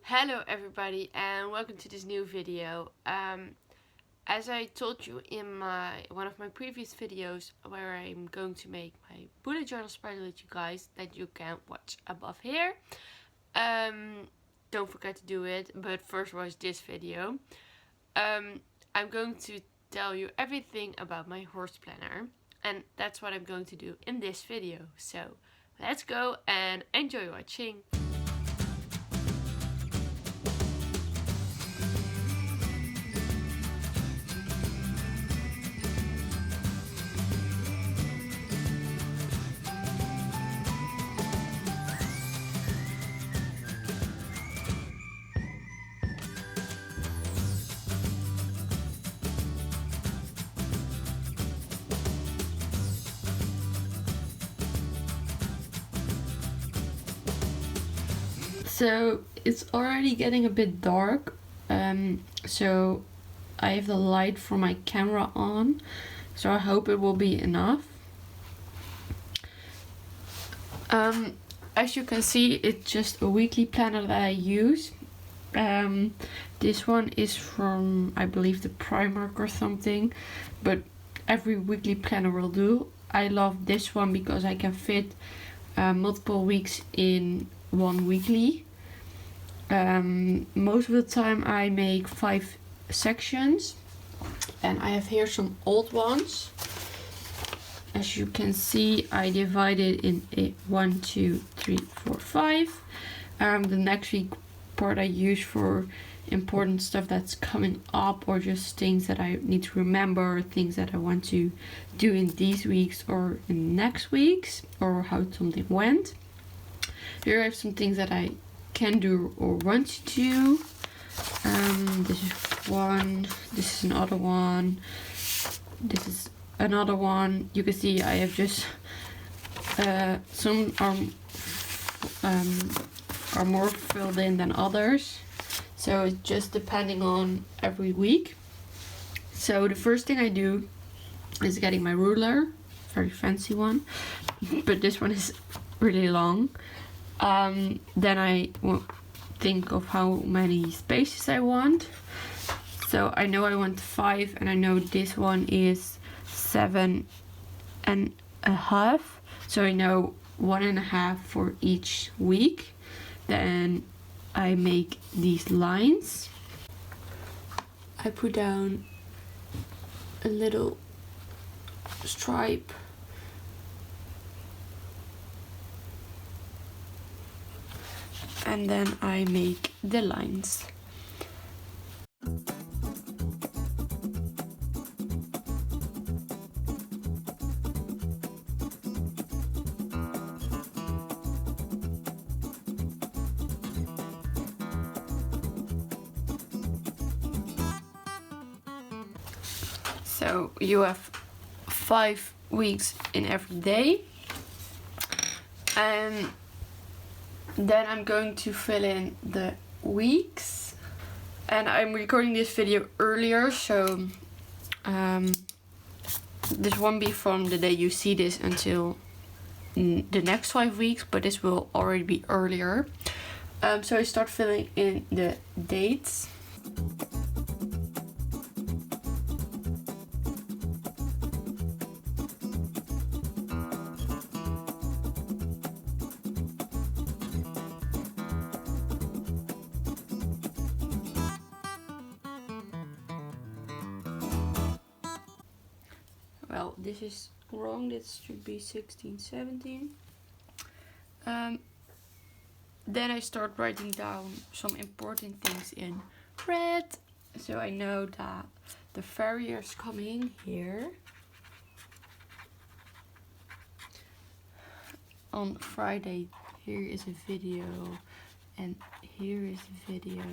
Hello everybody and welcome to this new video. As I told you in one of my previous videos where I'm going to make my bullet journal spread with you guys that you can watch above here. Don't forget to do it, but first watch this video. I'm going to tell you everything about my horse planner, and that's what I'm going to do in this video. So let's go and enjoy watching. So it's already getting a bit dark, so I have the light for my camera on, so I hope it will be enough. As you can see, it's just a weekly planner that I use. This one is from, I believe, the Primark or something, but every weekly planner will do. I love this one because I can fit multiple weeks in one weekly. Most of the time I make 5 sections, and I have here some old ones. As you can see, I divided in 1, 2, 3, 4, 5. The next week part I use for important stuff that's coming up, or just things that I need to remember, things that I want to do in these weeks or in next weeks, or how something went. Here I have some things that I can do or want to do. This is one, this is another one, this is another one. You can see I have just some are more filled in than others, so it's just depending on every week. So the first thing I do is getting my ruler, very fancy one, but this one is really long. Then I think of how many spaces I want. So I know I want 5, and I know this one is 7.5. So I know 1.5 for each week. Then I make these lines. I put down a little stripe. And then I make the lines. So you have 5 weeks in every day, and then I'm going to fill in the weeks, and I'm recording this video earlier, so this won't be from the day you see this until the next 5 weeks, but this will already be earlier. So I start filling in the dates. Well, this is wrong, this should be 16, 17. Then I start writing down some important things in red. So I know that the farrier is coming here on Friday. Here is a video, and here is a video,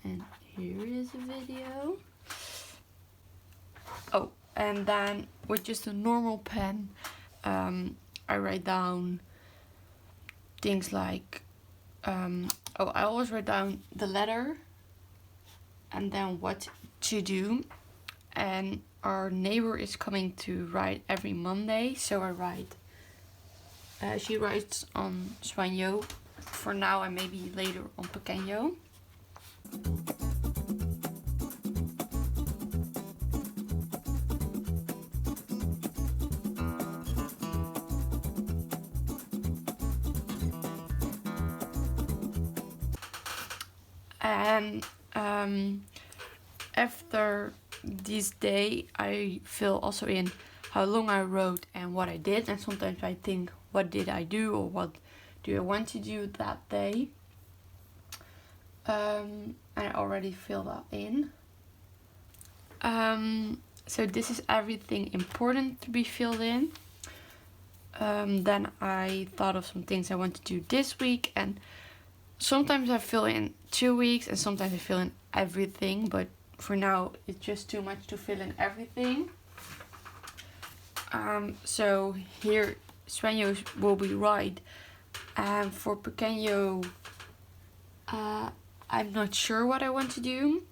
and here is a video. Oh, and then with just a normal pen, I write down things like, I always write down the letter and then what to do. And our neighbor is coming to write every Monday, so I write. She writes on Spanjo for now and maybe later on Pequeño. And after this day I fill also in how long I wrote and what I did, and sometimes I think what did I do or what do I want to do that day. And I already filled that in. So this is everything important to be filled in. Then I thought of some things I want to do this week, and sometimes I fill in 2 weeks and sometimes I fill in everything, but for now it's just too much to fill in everything. So here Sueños will be right. And for Pequeño, I'm not sure what I want to do.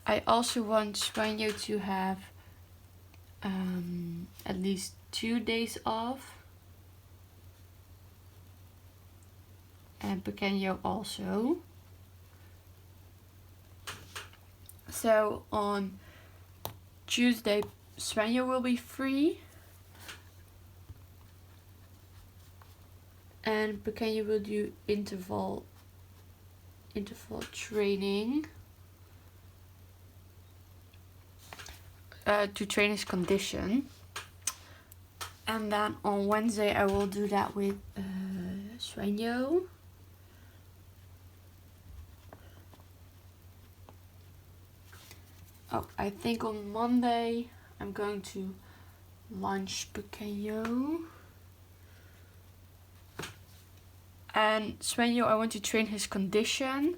I also want Sueño to have at least 2 days off. And Pequeño also. So on Tuesday, Sueño will be free. And Pequeño will do interval training. To train his condition. And then on Wednesday I will do that with Sueño. Oh, I think on Monday I'm going to lunch Pequeño. And Sueño, I want to train his condition.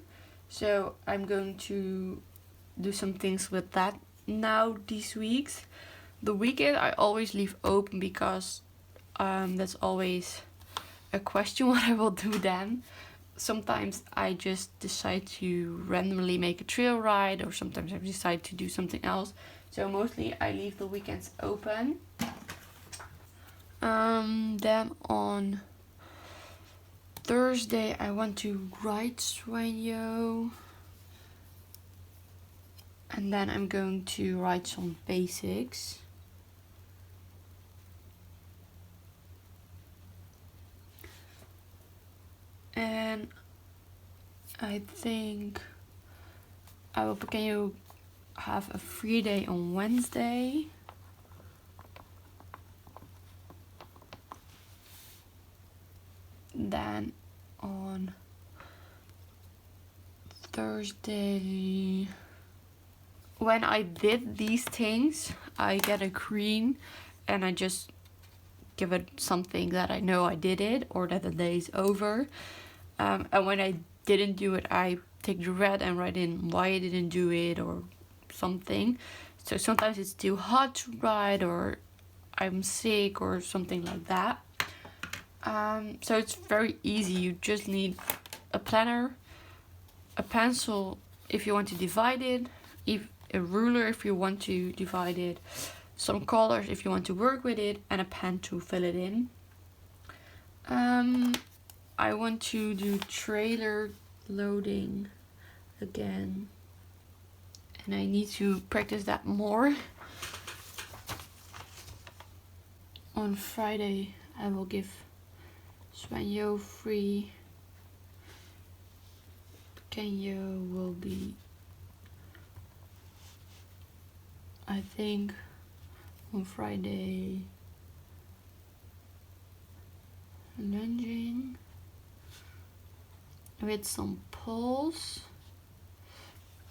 So I'm going to do some things with that now these weeks. The weekend I always leave open because that's always a question what I will do then. Sometimes I just decide to randomly make a trail ride, or sometimes I decide to do something else. So mostly I leave the weekends open. Then on Thursday I want to ride Sueño. And then I'm going to write some basics. And I think I will Pequeño have a free day on Wednesday. Then on Thursday, when I did these things, I get a green and I just give it something that I know I did it or that the day is over. And when I didn't do it, I take the red and write in why I didn't do it or something. So sometimes it's too hot to write, or I'm sick or something like that. So it's very easy. You just need a planner, a pencil if you want to divide it, a ruler if you want to divide it, some colors if you want to work with it, and a pen to fill it in. I want to do trailer loading again, and I need to practice that more. On Friday I will give Sueño free. Pequeño will be, I think, on Friday lunging with some poles,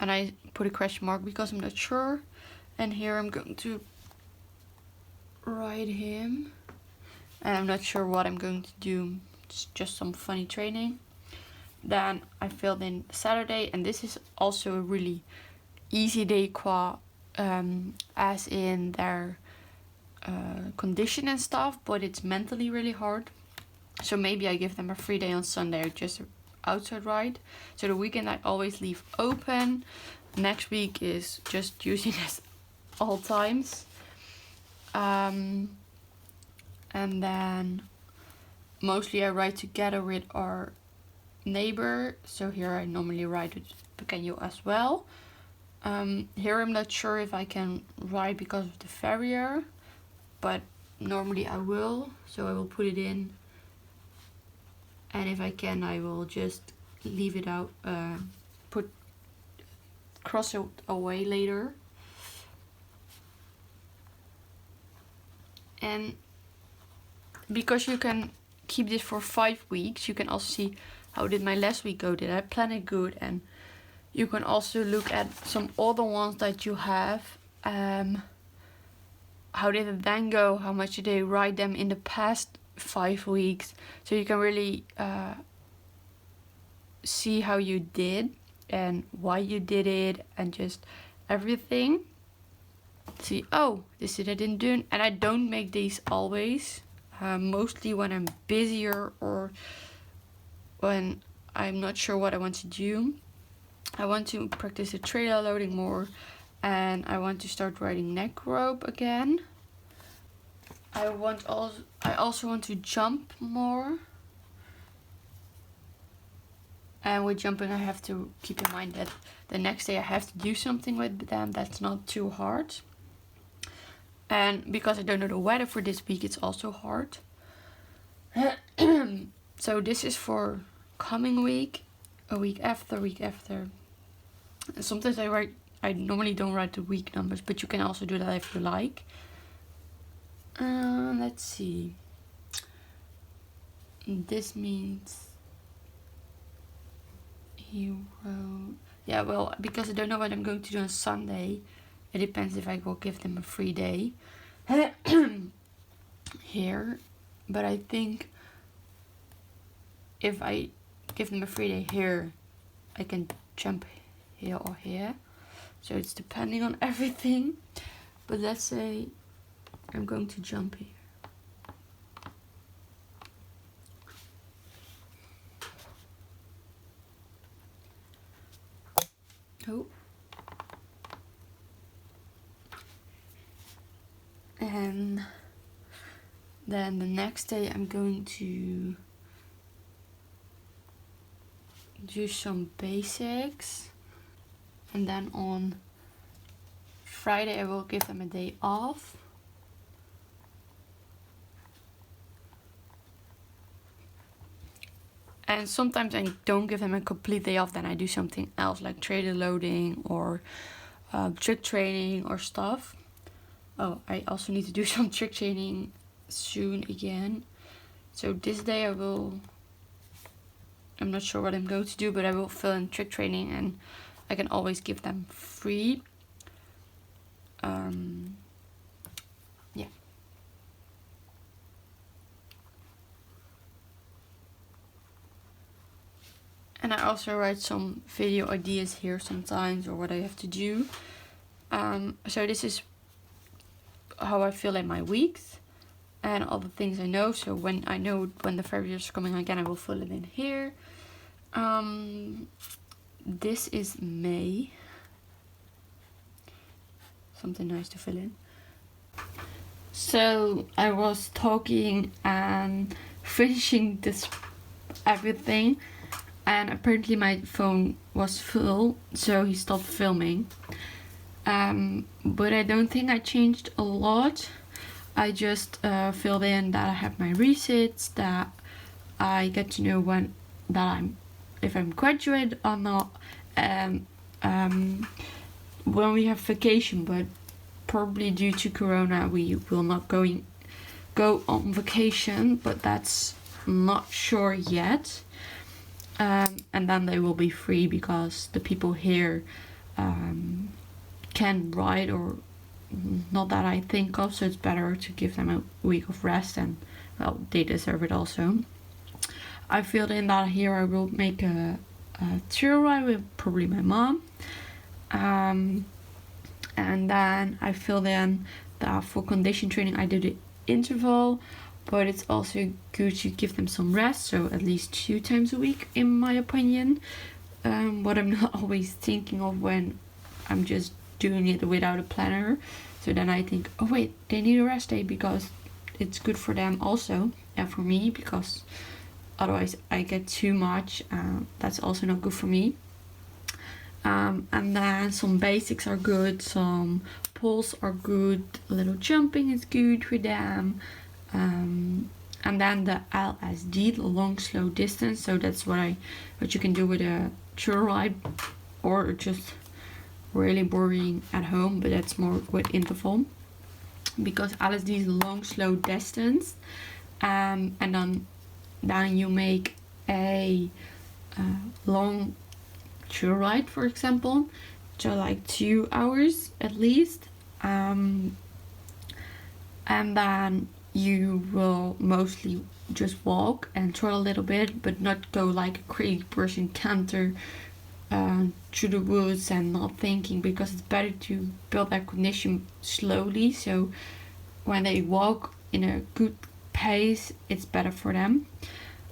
and I put a question mark because I'm not sure. And here I'm going to ride him, and I'm not sure what I'm going to do. It's just some funny training. Then I filled in Saturday, and this is also a really easy day as in their condition and stuff, but it's mentally really hard. So maybe I give them a free day on Sunday or just outside ride. So the weekend I always leave open. Next week is just using as all times. And then mostly I ride together with our neighbor. So here I normally ride with Pequeño as well. Here I'm not sure if I can ride because of the farrier, but normally I will. So I will put it in, and if I can, I will just leave it out, cross it away later. And because you can keep this for 5 weeks, you can also see how did my last week go, did I plan it good, and you can also look at some other ones that you have. How did it then go, how much did they ride them in the past 5 weeks, so you can really see how you did and why you did it and just everything. See, oh, this is I didn't do, and I don't make these always, mostly when I'm busier or when I'm not sure what I want to do. I want to practice the trailer loading more, and I want to start riding neck rope again. I also want to jump more. And with jumping, I have to keep in mind that the next day I have to do something with them that's not too hard. And because I don't know the weather for this week, it's also hard. So this is for coming week, a week after. And sometimes I normally don't write the week numbers, but you can also do that if you like. Let's see. This means hero. Yeah, well, because I don't know what I'm going to do on Sunday, it depends if I will give them a free day here. But I think if I give them a free day here, I can jump here or here. So it's depending on everything. But let's say I'm going to jump here. Oh. And then the next day I'm going to do some basics, and then on Friday I will give them a day off. And sometimes I don't give them a complete day off, then I do something else like trailer loading or trick training or stuff. Oh, I also need to do some trick training soon again. So this day I'm not sure what I'm going to do, but I will fill in trick training, and I can always give them free. Yeah. And I also write some video ideas here sometimes, or what I have to do. So this is how I fill in my weeks and all the things I know. So when I know when the farrier is coming again, I will fill it in here. This is May. Something nice to fill in. So I was talking and finishing this everything, and apparently my phone was full, so he stopped filming. But I don't think I changed a lot. I just filled in that I have my resits, that I get to know if I'm graduate or not, and when we have vacation, but probably due to Corona we will not go on vacation, but that's not sure yet. And then they will be free because the people here can ride, or not that I think of, so it's better to give them a week of rest, and well, they deserve it also. I filled in that here I will make a trail ride with probably my mom, and then I filled in that for condition training I did the interval, but it's also good to give them some rest, so at least 2 times a week in my opinion. What I'm not always thinking of when I'm just doing it without a planner. So then I think, oh wait, they need a rest day, because it's good for them also, and for me, because otherwise I get too much. That's also not good for me. And then some basics are good, some pulls are good, a little jumping is good for them. And then the LSD, the long slow distance. So that's what you can do with a trail ride, or just really boring at home, but that's more with interval, because LSD is long slow distance. And then you make a long trail ride, for example, so like 2 hours at least, and then you will mostly just walk and trot a little bit, but not go like a crazy person, canter through the woods and not thinking, because it's better to build that condition slowly, so when they walk in a good pace, it's better for them.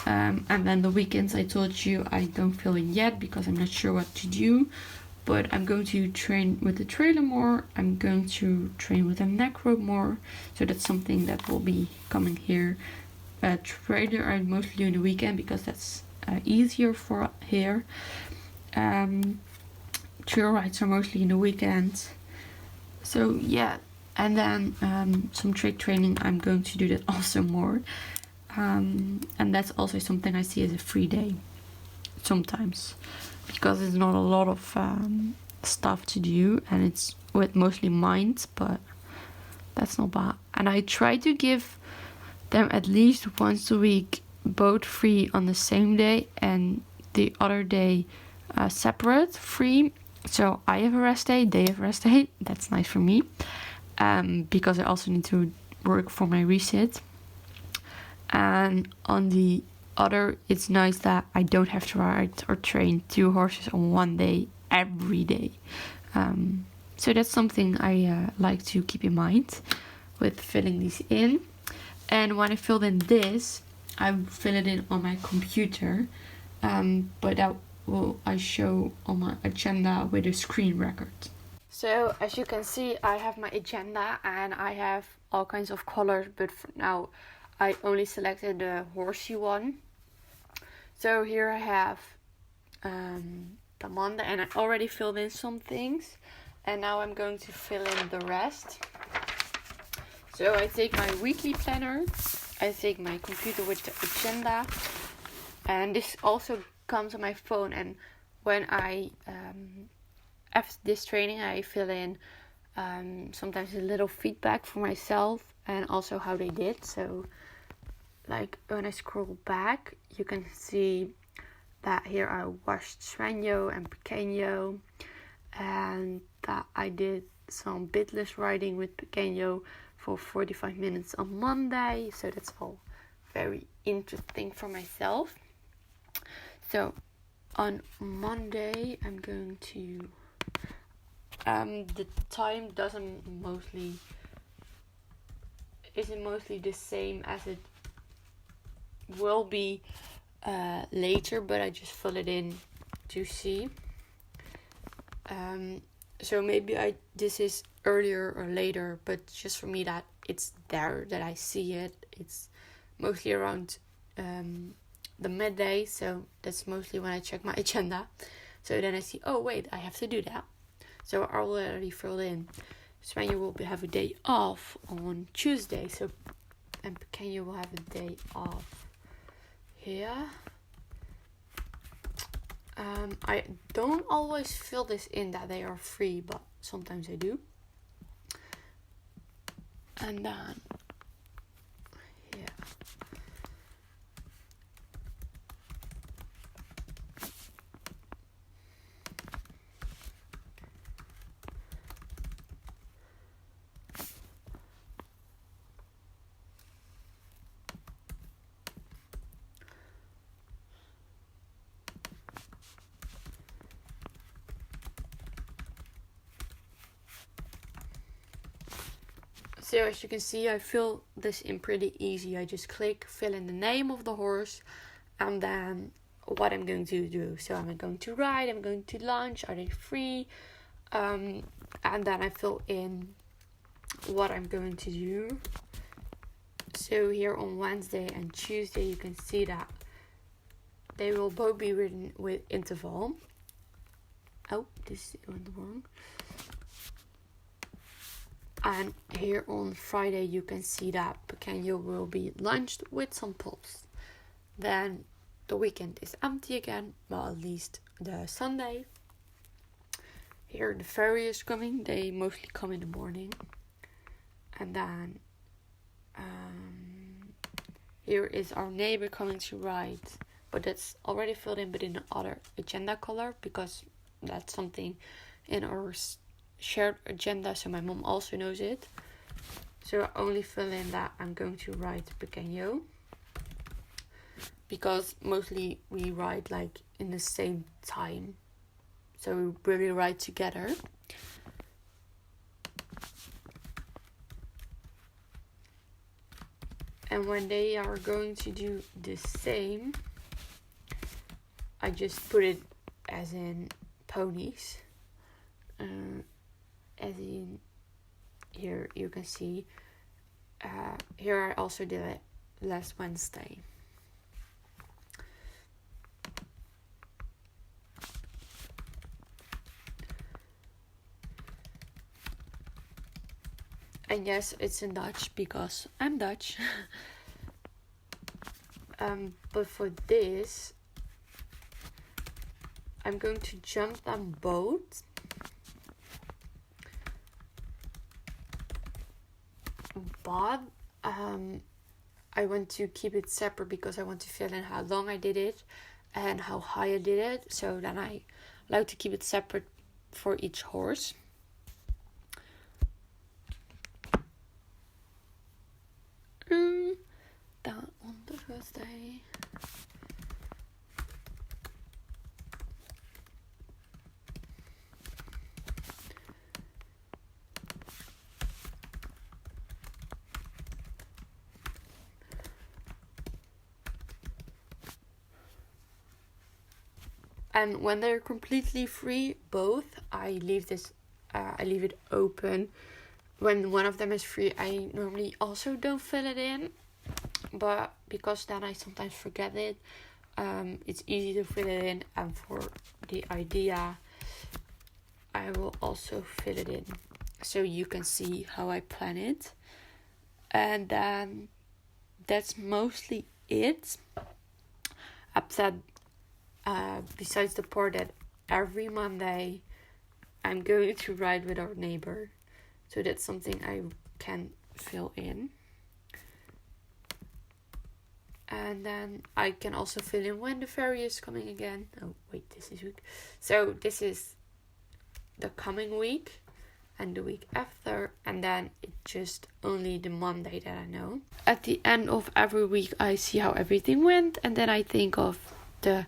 And then the weekends, I told you I don't fill in yet because I'm not sure what to do, but I'm going to train with the trailer more. I'm going to train with a neck rope more, so that's something that will be coming here. Trailer I mostly do in the weekend because that's easier for here. Trail rides are mostly in the weekends. So yeah, and then some trick training, I'm going to do that also more. And that's also something I see as a free day sometimes, because it's not a lot of stuff to do, and it's with mostly minds, but that's not bad. And I try to give them at least once a week, both free on the same day and the other day separate free. So I have a rest day, they have a rest day. That's nice for me, because I also need to work for my resit. And on the other, it's nice that I don't have to ride or train 2 horses on one day every day. So that's something I like to keep in mind with filling these in. And when I filled in this, I fill it in on my computer, but that will I show on my agenda with a screen record. So as you can see, I have my agenda and I have all kinds of colors, but for now I only selected the horsey one. So here I have the Monday, and I already filled in some things, and now I'm going to fill in the rest. So I take my weekly planner, I take my computer with the agenda, and this also comes on my phone. And when I after this training, I fill in sometimes a little feedback for myself and also how they did. So like when I scroll back, you can see that here I washed Svenjo and Pequeño, and that I did some bitless riding with Pequeño for 45 minutes on Monday. So that's all very interesting for myself. So on Monday I'm going to the time isn't mostly the same as it will be later, but I just fill it in to see. So maybe this is earlier or later, but just for me that it's there, that I see it. It's mostly around the midday, so that's mostly when I check my agenda. So then I see, oh wait, I have to do that. So I already filled in. Svenja will have a day off on Tuesday, so and Pequeño will have a day off here. I don't always fill this in that they are free, but sometimes I do. And then yeah. So as you can see, I fill this in pretty easy. I just click, fill in the name of the horse, and then what I'm going to do. So I'm going to ride, I'm going to lunch, are they free? And then I fill in what I'm going to do. So here on Wednesday and Tuesday, you can see that they will both be written with interval. Oh, this went wrong. And here on Friday you can see that pequeño will be lunched with some pulse. Then the weekend is empty again, well, at least the Sunday. Here the ferry is coming. They mostly come in the morning. And then here is our neighbor coming to write, but that's already filled in, but in another agenda color, because that's something in our shared agenda, so my mom also knows it. So I only fill in that I'm going to write pequeño, because mostly we write like in the same time, so we really write together. And when they are going to do the same, I just put it as in ponies. As in here you can see. Here I also did it last Wednesday. And yes, it's in Dutch because I'm Dutch. But for this, I'm going to jump them both. But I want to keep it separate because I want to fill in how long I did it and how high I did it. So then I like to keep it separate for each horse. Down on the first day. And when they're completely free, both, I leave it open. When one of them is free, I normally also don't fill it in, but because then I sometimes forget it, it's easy to fill it in, and for the idea, I will also fill it in, so you can see how I plan it. And then that's mostly it, except besides the part that every Monday I'm going to ride with our neighbor. So that's something I can fill in. And then I can also fill in when the ferry is coming again. Oh, wait, this is week. So this is the coming week and the week after. And then it's just only the Monday that I know. At the end of every week, I see how everything went. And then I think of the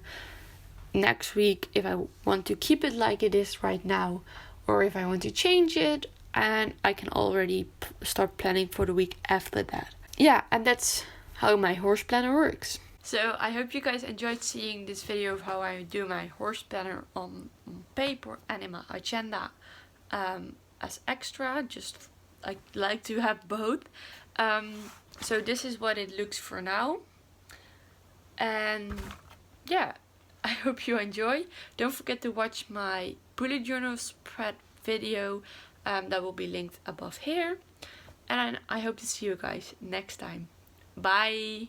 next week if I want to keep it like it is right now, or if I want to change it. And I can already start planning for the week after that. Yeah, and that's how my horse planner works. So I hope you guys enjoyed seeing this video of how I do my horse planner on paper and in my agenda as extra. Just I like to have both. So this is what it looks for now. And yeah, I hope you enjoy. Don't forget to watch my bullet journal spread video. That will be linked above here. And I hope to see you guys next time. Bye!